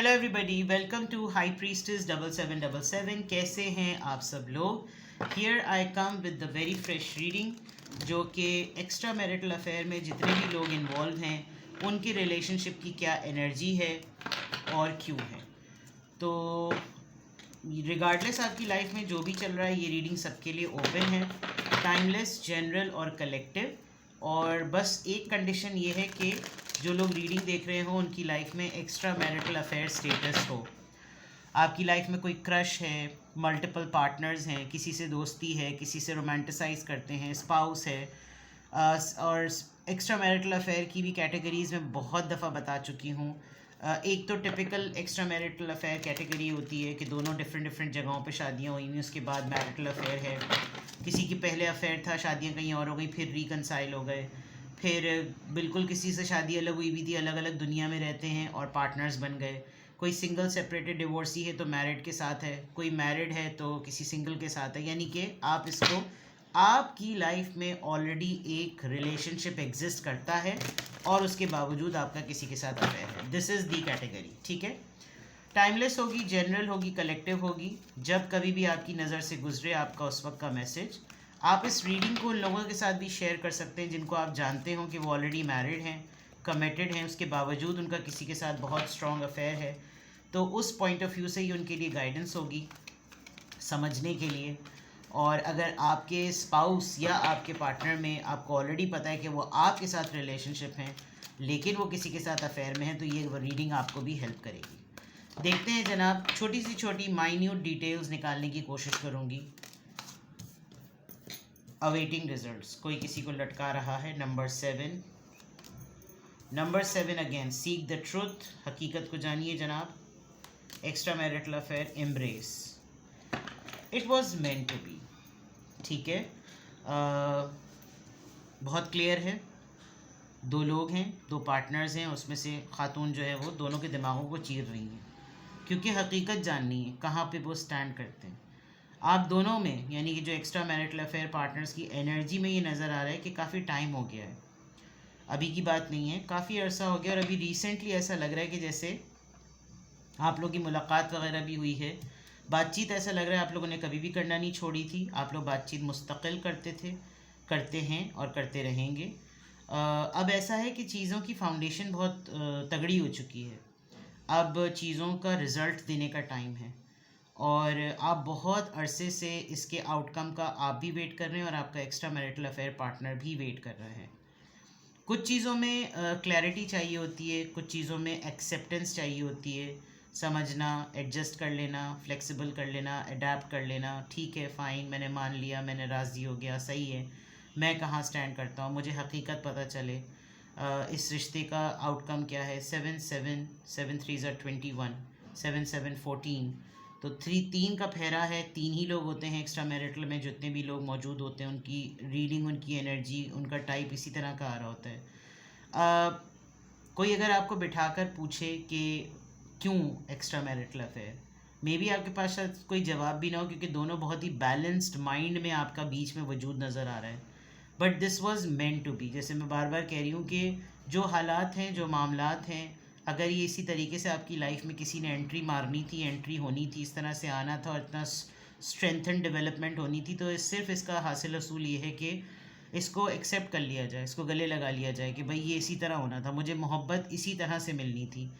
Hello everybody, welcome to high priestess 7777। कैसे हैं आप सब लोग। Here I come with the very fresh reading जो कि एक्स्ट्रा मैरिटल अफेयर में जितने भी लोग इन्वॉल्व हैं उनकी रिलेशनशिप की क्या एनर्जी है और क्यों है। तो रिगार्डलेस आपकी लाइफ में जो भी चल रहा है, ये रीडिंग सबके लिए ओपन है, टाइमलेस, जनरल और कलेक्टिव। और बस एक कंडीशन ये है कि जो लोग रीडिंग देख रहे हो उनकी लाइफ में एक्स्ट्रा मैरिटल अफेयर स्टेटस हो। आपकी लाइफ में कोई क्रश है, मल्टीपल पार्टनर्स हैं, किसी से दोस्ती है, किसी से रोमांटिसाइज करते हैं, स्पाउस है। और एक्स्ट्रा मैरिटल अफेयर की भी कैटेगरीज़ मैं बहुत दफ़ा बता चुकी हूँ। एक तो typical extra marital affair category होती है कि दोनों डिफरेंट डिफरेंट जगहों पे शादियाँ हुई हैं, उसके बाद मैरिटल अफेयर है। किसी की पहले अफेयर था, शादियाँ कहीं और हो गई, फिर रिकनसाइल हो गए, फिर बिल्कुल किसी से शादी अलग हुई भी थी, अलग अलग दुनिया में रहते हैं और पार्टनर्स बन गए। कोई सिंगल सेपरेटेड डिवोर्सी है तो मैरिड के साथ है, कोई मैरिड है तो किसी सिंगल के साथ है। यानी कि आप इसको, आपकी लाइफ में ऑलरेडी एक रिलेशनशिप एग्जिस्ट करता है और उसके बावजूद आपका किसी के साथ अफेयर है। दिस इज़ दी कैटेगरी, ठीक है। टाइमलेस होगी, जनरल होगी, कलेक्टिव होगी। जब कभी भी आपकी नज़र से गुजरे आपका उस वक्त का मैसेज, आप इस रीडिंग को उन लोगों के साथ भी शेयर कर सकते हैं जिनको आप जानते हो कि वो ऑलरेडी मैरिड हैं, कमिटेड हैं, उसके बावजूद उनका किसी के साथ बहुत स्ट्रॉन्ग अफेयर है। तो उस पॉइंट ऑफ व्यू से ही उनके लिए गाइडेंस होगी समझने के लिए। और अगर आपके स्पाउस या आपके पार्टनर में आपको ऑलरेडी पता है कि वो आपके साथ रिलेशनशिप हैं लेकिन वो किसी के साथ अफेयर में है, तो ये रीडिंग आपको भी हेल्प करेगी। देखते हैं जनाब, छोटी सी छोटी माइन्यूट डिटेल्स निकालने की कोशिश करूँगी। अवेटिंग रिजल्ट्स, कोई किसी को लटका रहा है। Number 7 again, seek the truth, हकीकत को जानिए जनाब। Extra marital affair, embrace, it was meant to be, ठीक है। बहुत क्लियर है। दो लोग हैं, दो पार्टनर्स हैं, उसमें से खातून जो है वो दोनों के दिमागों को चीर रही हैं क्योंकि हकीकत जाननी है कहाँ पे वो स्टैंड करते हैं। आप दोनों में, यानी कि जो एक्स्ट्रा मैरिटल अफेयर पार्टनर्स की एनर्जी में ये नज़र आ रहा है कि काफ़ी टाइम हो गया है, अभी की बात नहीं है, काफ़ी अरसा हो गया। और अभी रिसेंटली ऐसा लग रहा है कि जैसे आप लोगों की मुलाकात वगैरह भी हुई है, बातचीत ऐसा लग रहा है आप लोगों ने कभी भी करना नहीं छोड़ी थी। आप लोग बातचीत मुस्तकिल करते थे, करते हैं और करते रहेंगे। अब ऐसा है कि चीज़ों की फाउंडेशन बहुत तगड़ी हो चुकी है। अब चीज़ों का रिज़ल्ट देने का टाइम है और आप बहुत अरसे से इसके आउटकम का आप भी वेट कर रहे हैं और आपका एक्स्ट्रा मैरिटल अफेयर पार्टनर भी वेट कर रहा है। कुछ चीज़ों में क्लैरिटी चाहिए होती है, कुछ चीज़ों में एक्सेप्टेंस चाहिए होती है, समझना, एडजस्ट कर लेना, फ्लेक्सिबल कर लेना, अडेप्ट कर लेना। ठीक है, फ़ाइन, मैंने मान लिया, मैंने राज़ी हो गया, सही है, मैं कहाँ स्टैंड करता हूँ, मुझे हकीकत पता चले, इस रिश्ते का आउटकम क्या है। 7 7 7 3 21, 7 7 14, तो 3 का फेरा है। 3 ही लोग होते हैं एक्स्ट्रा मैरिटल में, जितने भी लोग मौजूद होते हैं उनकी रीडिंग, उनकी एनर्जी, उनका टाइप इसी तरह का आ रहा होता है। कोई अगर आपको बिठाकर पूछे कि क्यों extra marital affair, may be आपके पास शायद कोई जवाब भी ना हो क्योंकि दोनों बहुत ही बैलेंस्ड माइंड में आपका बीच में वजूद नज़र आ रहा है। But this was meant to be. जैसे मैं बार बार कह रही हूँ कि जो हालात हैं, जो मामलात हैं, अगर ये इसी तरीके से आपकी लाइफ में किसी ने एंट्री मारनी थी, एंट्री होनी थी, इस तरह से आना था और इतना स्ट्रेंथन डेवलपमेंट होनी थी, तो सिर्फ इसका हासिल असूल ये है कि इसको एक्सेप्ट कर लिया जाए, इसको गले लगा लिया जाए कि भाई ये इसी तरह होना था, मुझे मोहब्बत इसी तरह से मिलनी थी।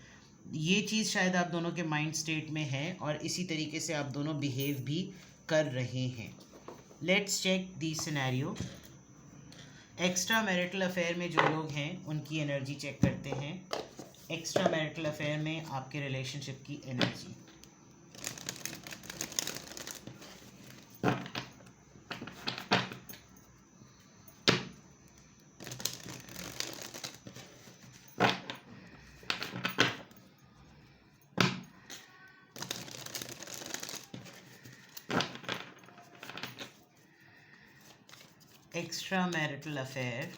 ये चीज़ शायद आप दोनों के माइंड स्टेट में है और इसी तरीके से आप दोनों बिहेव भी कर रहे हैं। Let's check the scenario. Extra marital affair में जो लोग हैं उनकी एनर्जी चेक करते हैं। एक्स्ट्रा मैरिटल अफेयर में आपके रिलेशनशिप की energy. Extra marital affair,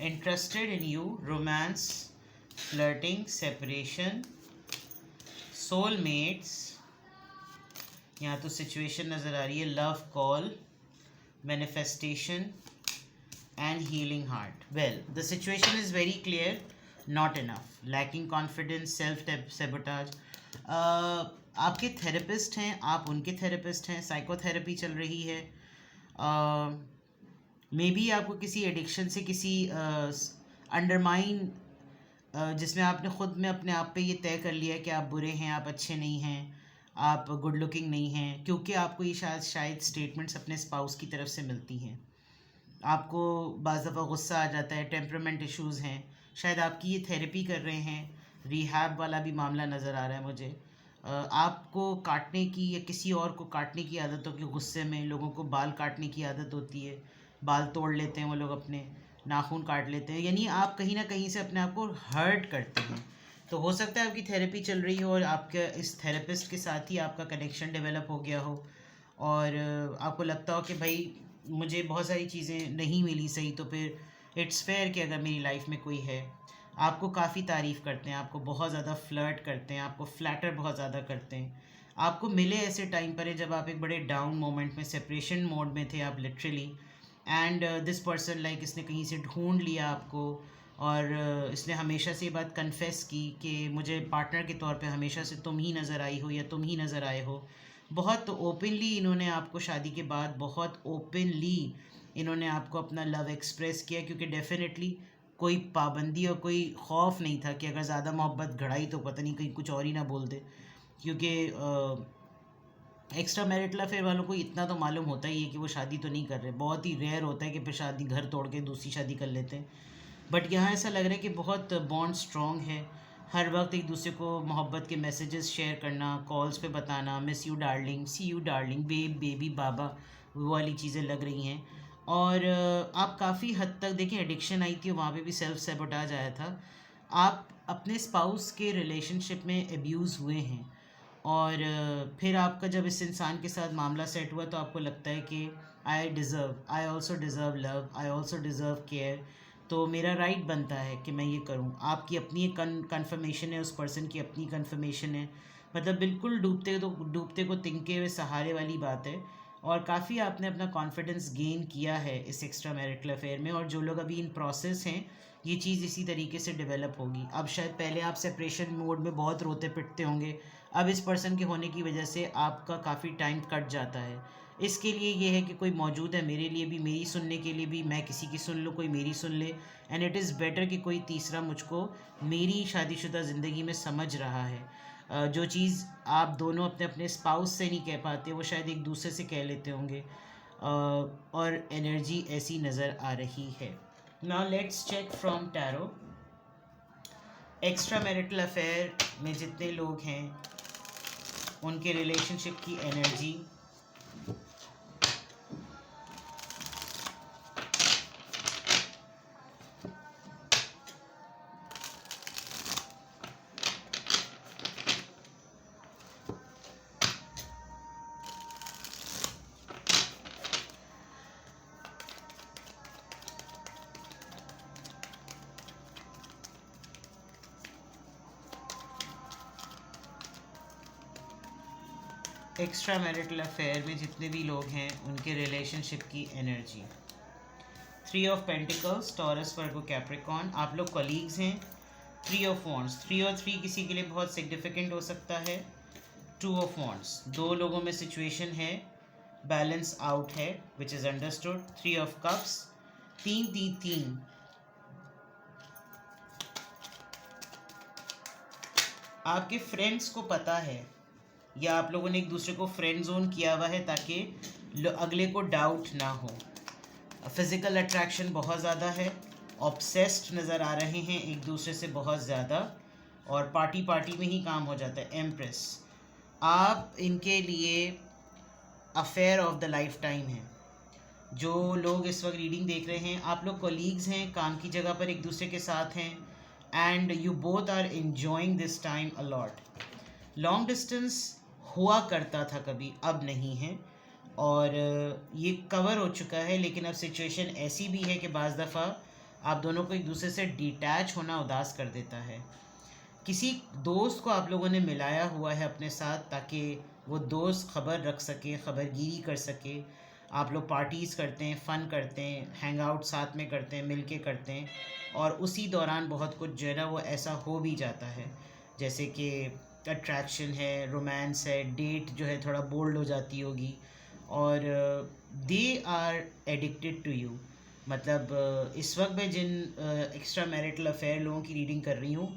interested in you, romance, flirting, separation, soulmates, यहाँ तो सिचुएशन नज़र आ रही है, love call, manifestation and healing heart. Well, the situation is very clear. Not enough, lacking confidence, self sabotage. आपके therapist हैं, आप उनके थेरेपिस्ट हैं, साइकोथेरेपी चल रही है, मे बी आपको किसी एडिक्शन से, किसी अंडरमाइन जिसमें आपने ख़ुद में अपने आप पे ये तय कर लिया है कि आप बुरे हैं, आप अच्छे नहीं हैं, आप गुड लुकिंग नहीं हैं, क्योंकि आपको ये शायद स्टेटमेंट्स अपने स्पाउस की तरफ से मिलती हैं। आपको बाज़ दफ़ा गुस्सा आ जाता है, टेम्परामेंट इश्यूज़ हैं, शायद आपकी ये थेरेपी कर रहे हैं, रिहैब वाला भी मामला नज़र आ रहा है मुझे। आपको काटने की या किसी और को काटने की आदत होगी, गुस्से में लोगों को बाल काटने की आदत होती है, बाल तोड़ लेते हैं वो लोग, अपने नाखून काट लेते हैं, यानी आप कहीं ना कहीं से अपने आप को हर्ट करते हैं। तो हो सकता है आपकी थेरेपी चल रही हो और आपके इस थेरेपिस्ट के साथ ही आपका कनेक्शन डेवलप हो गया हो और आपको लगता हो कि भाई मुझे बहुत सारी चीज़ें नहीं मिली सही, तो फिर इट्स फेयर कि अगर मेरी लाइफ में कोई है। आपको काफ़ी तारीफ़ करते हैं, आपको बहुत ज़्यादा फ्लर्ट करते हैं, आपको फ्लैटर बहुत ज़्यादा करते हैं, आपको मिले ऐसे टाइम पर है जब आप एक बड़े डाउन मोमेंट में, सेपरेशन मोड में थे आप literally, and this person like इसने कहीं से ढूंढ लिया आपको और इसने हमेशा से ये बात कन्फेस की कि मुझे पार्टनर के तौर पे हमेशा से तुम ही नज़र आई हो या तुम ही नज़र आए हो। बहुत ओपनली इन्होंने आपको शादी के बाद, बहुत ओपनली इन्होंने आपको अपना लव एक्सप्रेस किया, क्योंकि डेफिनेटली कोई पाबंदी और कोई खौफ नहीं था कि अगर ज़्यादा मोहब्बत घड़ाई तो पता नहीं कहीं कुछ और ही ना बोल दे, क्योंकि एक्स्ट्रा मैरिटल अफेयर वालों को इतना तो मालूम होता ही है कि वो शादी तो नहीं कर रहे। बहुत ही रेयर होता है कि फिर शादी, घर तोड़ के दूसरी शादी कर लेते हैं, बट यहाँ ऐसा लग रहा है कि बहुत बॉन्ड स्ट्रॉन्ग है। हर वक्त एक दूसरे को मोहब्बत के मैसेजेस शेयर करना, कॉल्स पे बताना, miss you darling, see you darling, baby बाबा, वो वाली चीज़ें लग रही हैं। और आप काफ़ी हद तक देखें, एडिक्शन आई थी वहाँ पे भी सेल्फ सेबोटाज आया था। आप अपने स्पाउस के रिलेशनशिप में एब्यूज़ हुए हैं और फिर आपका जब इस इंसान के साथ मामला सेट हुआ तो आपको लगता है कि I also deserve love, I also deserve care, तो मेरा राइट बनता है कि मैं ये करूँ। आपकी अपनी एक कन्फर्मेशन है, उस पर्सन की अपनी कन्फर्मेशन है, मतलब बिल्कुल डूबते को तिनके हुए सहारे वाली बात है। और काफ़ी आपने अपना कॉन्फिडेंस गेन किया है इस एक्स्ट्रा मैरिटल अफेयर में, और जो लोग अभी इन प्रोसेस हैं ये चीज़ इसी तरीके से डेवलप होगी। अब शायद पहले आप सेपरेशन मोड में बहुत रोते पिटते होंगे, अब इस पर्सन के होने की वजह से आपका काफ़ी टाइम कट जाता है। इसके लिए ये है कि कोई मौजूद है मेरे लिए भी, मेरी सुनने के लिए भी, मैं किसी की सुन लूँ, कोई मेरी सुन ले, एंड इट इज़ बेटर कि कोई तीसरा मुझको मेरी शादीशुदा ज़िंदगी में समझ रहा है। जो चीज़ आप दोनों अपने अपने स्पाउस से नहीं कह पाते वो शायद एक दूसरे से कह लेते होंगे, और एनर्जी ऐसी नज़र आ रही है। Now let's check from tarot. Extra marital affair में जितने लोग हैं उनके रिलेशनशिप की एनर्जी। एक्स्ट्रा मैरिटल अफेयर में जितने भी लोग हैं उनके रिलेशनशिप की energy. 3 of pentacles, taurus, Virgo, Capricorn, आप लोग कलीग्स हैं। 3 ऑफ वॉन्ड्स, 3 और 3 किसी के लिए बहुत सिग्निफिकेंट हो सकता है। 2 ऑफ वॉन्ड्स, दो लोगों में सिचुएशन है, बैलेंस आउट है, which is understood. 3 of cups, 3 आपके फ्रेंड्स को पता है या आप लोगों ने एक दूसरे को फ्रेंड जोन किया हुआ है ताकि अगले को डाउट ना हो। फिज़िकल अट्रैक्शन बहुत ज़्यादा है, ऑब्सेस्ड नज़र आ रहे हैं एक दूसरे से बहुत ज़्यादा, और पार्टी में ही काम हो जाता है। एम्प्रेस, आप इनके लिए affair of the life time है। जो लोग इस वक्त रीडिंग देख रहे हैं, आप लोग कोलीग्स हैं, काम की जगह पर एक दूसरे के साथ हैं, and you both are enjoying this time a lot. Long distance हुआ करता था कभी, अब नहीं है, और ये कवर हो चुका है, लेकिन अब सिचुएशन ऐसी भी है कि बाज़ दफ़ा आप दोनों को एक दूसरे से डिटैच होना उदास कर देता है। किसी दोस्त को आप लोगों ने मिलाया हुआ है अपने साथ ताकि वो दोस्त खबर रख सके, खबरगिरी कर सके, आप लोग पार्टीज़ करते हैं, फ़न करते हैं, हैंग आउट साथ में करते हैं, मिल के करते हैं, और उसी दौरान बहुत कुछ जो है ना वो ऐसा हो भी जाता है, जैसे कि अट्रैक्शन है, रोमांस है, डेट जो है थोड़ा बोल्ड हो जाती होगी, और they are addicted to you. मतलब इस वक्त मैं जिन एक्स्ट्रा मैरिटल अफेयर लोगों की रीडिंग कर रही हूँ,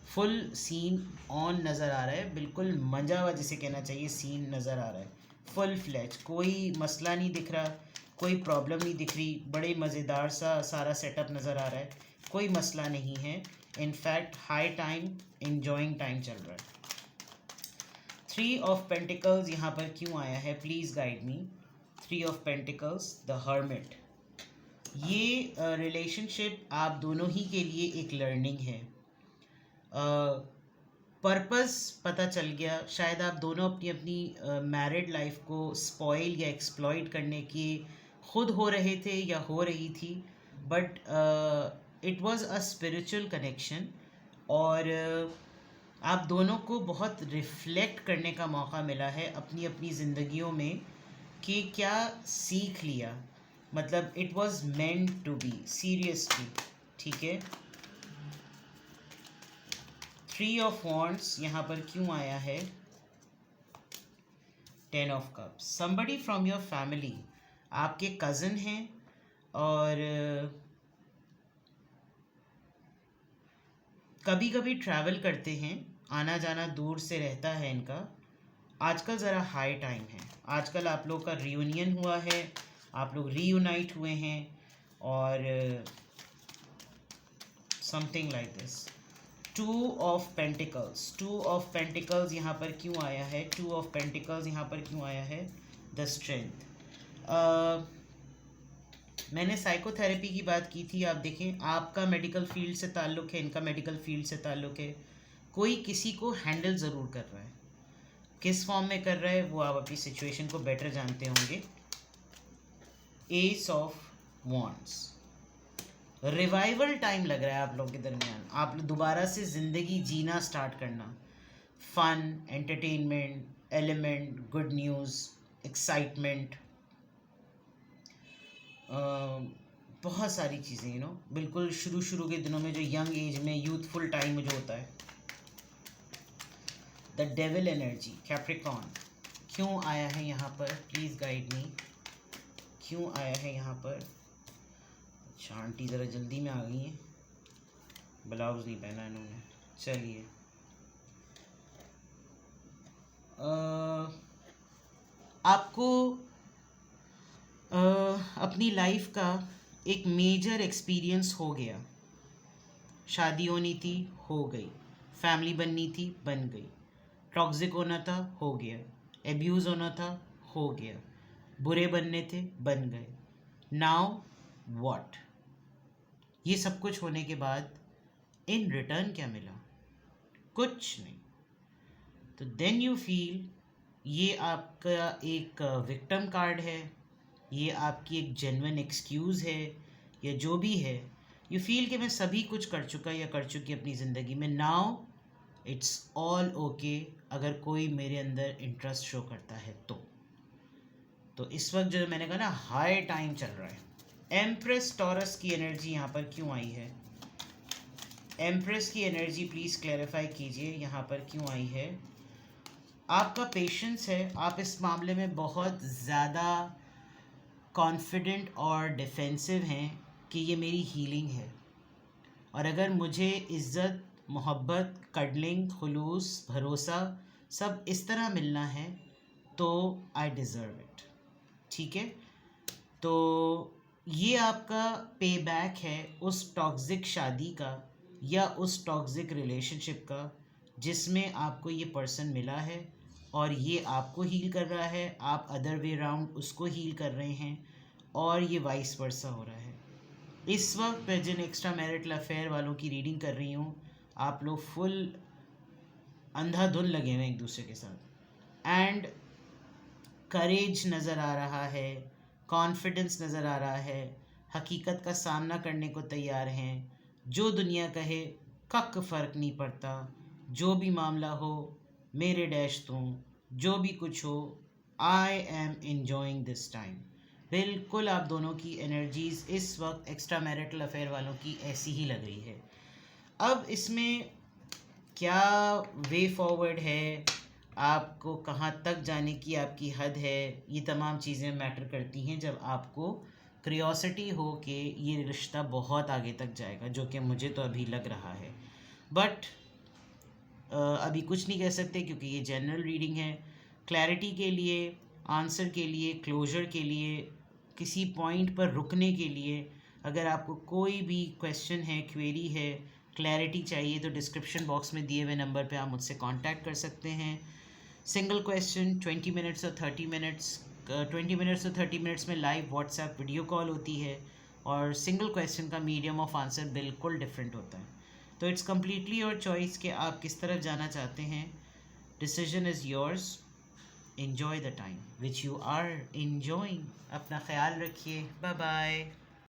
फुल सीन ऑन नज़र आ रहा है, बिल्कुल मंजा हुआ जिसे कहना चाहिए सीन नज़र आ रहा है, फुल फ्लैच, कोई मसला नहीं दिख रहा, कोई प्रॉब्लम नहीं दिख रही, बड़े मज़ेदार सा सारा सेटअप नज़र आ रहा है, कोई मसला नहीं है, in fact high time, enjoying time चल रहा है। 3 ऑफ पेंटिकल्स यहाँ पर क्यों आया है, please guide me. 3 of pentacles, the hermit. ये रिलेशनशिप आप दोनों ही के लिए एक लर्निंग है। पर्पस पता चल गया, शायद आप दोनों अपनी अपनी मैरिड लाइफ को स्पॉइल या एक्सप्लॉइट करने की खुद हो रहे थे या हो रही थी, but it was a spiritual connection, और आप दोनों को बहुत रिफ्लेक्ट करने का मौका मिला है अपनी अपनी ज़िंदगियों में कि क्या सीख लिया, मतलब it was meant to be, seriously, ठीक है। 3 ऑफ वॉन्ड्स यहाँ पर क्यों आया है, 10 of cups. Somebody from your family, आपके कज़न हैं, और कभी कभी ट्रैवल करते हैं, आना जाना दूर से रहता है इनका। आजकल ज़रा हाई टाइम है, आजकल आप लोग का रियूनियन हुआ है, आप लोग रीयूनाइट हुए हैं, और something like this. 2 of pentacles, 2 of pentacles यहाँ पर क्यों आया है, 2 ऑफ पेंटिकल्स यहाँ पर क्यों आया है, द स्ट्रेंथ। मैंने साइकोथेरेपी की बात की थी, आप देखें आपका मेडिकल फील्ड से ताल्लुक़ है, इनका मेडिकल फील्ड से ताल्लुक़ है, कोई किसी को हैंडल ज़रूर कर रहा है, किस फॉर्म में कर रहा है वो आप अपनी सिचुएशन को बेटर जानते होंगे। S of wands, revival time लग रहा है आप लोगों के दरमियान, आप दोबारा से ज़िंदगी जीना स्टार्ट करना, fun, entertainment, element, good news, excitement, बहुत सारी चीज़ें, यू नो, बिल्कुल शुरू के दिनों में जो यंग एज में यूथफुल टाइम में जो होता है। द डेविल एनर्जी, कैप्रिकॉन, क्यों आया है यहाँ पर, प्लीज़ गाइड मी, क्यों आया है यहाँ पर। अच्छा आंटी ज़रा जल्दी में आ गई हैं, ब्लाउज़ नहीं पहना इन्होंने, चलिए। आपको अपनी लाइफ का एक मेजर एक्सपीरियंस हो गया, शादी होनी थी, हो गई, फैमिली बननी थी, बन गई, टॉक्सिक होना था, हो गया, एब्यूज़ होना था, हो गया, बुरे बनने थे, बन गए, नाउ व्हाट। ये सब कुछ होने के बाद इन रिटर्न क्या मिला, कुछ नहीं। तो देन यू फील ये आपका एक विक्टिम कार्ड है, ये आपकी एक जेन्युइन एक्सक्यूज़ है, या जो भी है, यू फील कि मैं सभी कुछ कर चुका या कर चुकी अपनी ज़िंदगी में, नाउ इट्स ऑल ओके, अगर कोई मेरे अंदर इंटरेस्ट शो करता है तो इस वक्त जो मैंने कहा ना हाई टाइम चल रहा है। एम्प्रेस टॉरस की एनर्जी यहाँ पर क्यों आई है, एम्प्रेस की एनर्जी प्लीज़ क्लैरिफाई कीजिए, यहाँ पर क्यों आई है। आपका पेशेंस है, आप इस मामले में बहुत ज़्यादा कॉन्फिडेंट और डिफेंसिव हैं कि ये मेरी हीलिंग है, और अगर मुझे इज़्ज़त, मोहब्बत, कडलिंग, खुलूस, भरोसा सब इस तरह मिलना है तो आई डिज़र्व इट, ठीक है। तो ये आपका पे बैक है उस टॉक्सिक शादी का या उस टॉक्सिक रिलेशनशिप का जिसमें आपको ये पर्सन मिला है, और ये आपको हील कर रहा है, आप अदर वे राउंड उसको हील कर रहे हैं, और ये वाइस वर्सा हो रहा है। इस वक्त मैं जिन एक्स्ट्रा मैरिटल अफेयर वालों की रीडिंग कर रही हूँ, आप लोग फुल अंधाधुन लगे हुए एक दूसरे के साथ, एंड करेज नज़र आ रहा है, कॉन्फिडेंस नज़र आ रहा है, हकीकत का सामना करने को तैयार हैं, जो दुनिया कहे कक फ़र्क नहीं पड़ता, जो भी मामला हो मेरे डैश तुम, जो भी कुछ हो, I am enjoying this time, बिल्कुल आप दोनों की एनर्जीज इस वक्त एक्स्ट्रा मैरिटल अफेयर वालों की ऐसी ही लग रही है। अब इसमें क्या वे फॉरवर्ड है, आपको कहाँ तक जाने की आपकी हद है, ये तमाम चीज़ें मैटर करती हैं जब आपको क्रियोसिटी हो कि ये रिश्ता बहुत आगे तक जाएगा, जो कि मुझे तो अभी लग रहा है। बट अभी कुछ नहीं कह सकते क्योंकि ये जनरल रीडिंग है। क्लैरिटी के लिए, आंसर के लिए, क्लोजर के लिए, किसी पॉइंट पर रुकने के लिए, अगर आपको कोई भी क्वेश्चन है, क्वेरी है, क्लैरिटी चाहिए तो डिस्क्रिप्शन बॉक्स में दिए हुए नंबर पे आप मुझसे कांटेक्ट कर सकते हैं। सिंगल क्वेश्चन 20 मिनट्स और 30 मिनट्स 20 मिनट्स और 30 मिनट्स में लाइव व्हाट्सएप वीडियो कॉल होती है, और सिंगल क्वेश्चन का मीडियम ऑफ आंसर बिल्कुल डिफरेंट होता है। तो इट्स कम्प्लीटली योर चॉइस कि आप किस तरफ जाना चाहते हैं। Decision is yours. enjoy the time which you are enjoying। अपना ख्याल रखिए। Bye bye.